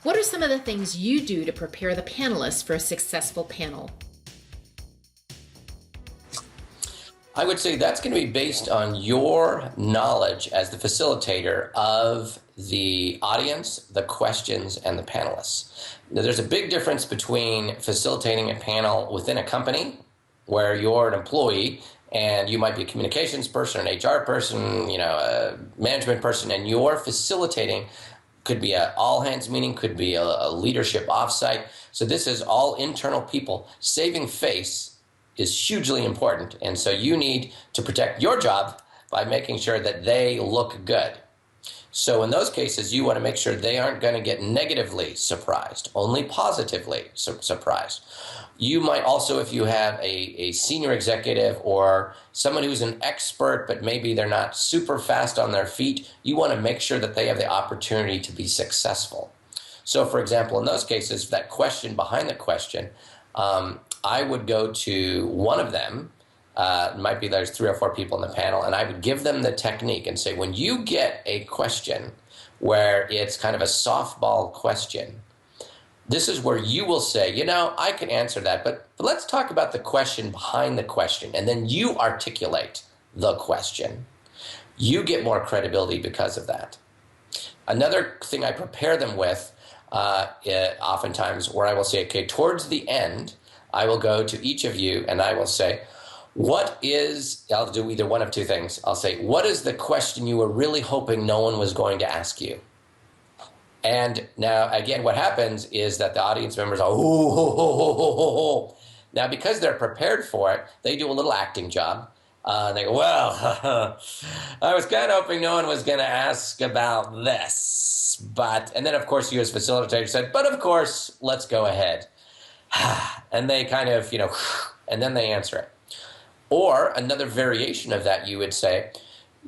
What are some of the things you do to prepare the panelists for a successful panel? I would say that's going to be based on your knowledge as the facilitator of the audience, the questions, and the panelists. Now, there's a big difference between facilitating a panel within a company where you're an employee and you might be a communications person, an HR person, a management person, and you're facilitating. Could be an all-hands meeting, could be a leadership offsite. So this is all internal people. Saving face is hugely important, and so you need to protect your job by making sure that they look good. So in those cases, you want to make sure they aren't going to get negatively surprised, only positively surprised. You might also, if you have a senior executive or someone who's an expert, but maybe they're not super fast on their feet, you want to make sure that they have the opportunity to be successful. So for example, in those cases, that question behind the question, I would go to one of them, it might be there's 3 or 4 people in the panel, and I would give them the technique and say, when you get a question where it's kind of a softball question, this is where you will say, I can answer that, but let's talk about the question behind the question, and then you articulate the question. You get more credibility because of that. Another thing I prepare them with, oftentimes, where I will say, okay, towards the end, I will go to each of you and I will say, I'll do either one of 2 things. I'll say, what is the question you were really hoping no one was going to ask you? And now, again, what happens is that the audience members are, ooh. Now, because they're prepared for it, they do a little acting job. They go, well, I was kind of hoping no one was going to ask about this. And then, of course, you as facilitator said, but of course, let's go ahead. And they kind of, and then they answer it. Or another variation of that, you would say,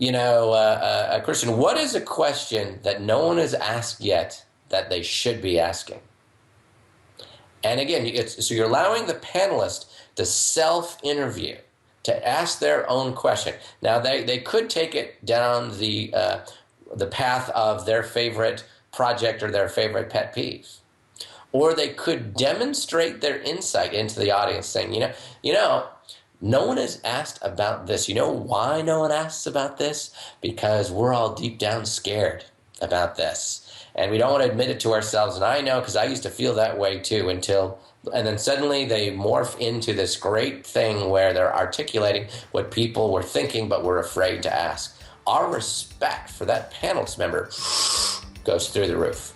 Kristin, what is a question that no one has asked yet that they should be asking? And again, so you're allowing the panelist to self-interview, to ask their own question. Now, they could take it down the path of their favorite project or their favorite pet peeve. Or they could demonstrate their insight into the audience saying, no one has asked about this. You know why no one asks about this? Because we're all deep down scared about this. And we don't want to admit it to ourselves. And I know, because I used to feel that way too, and then suddenly they morph into this great thing where they're articulating what people were thinking but were afraid to ask. Our respect for that panelist member goes through the roof.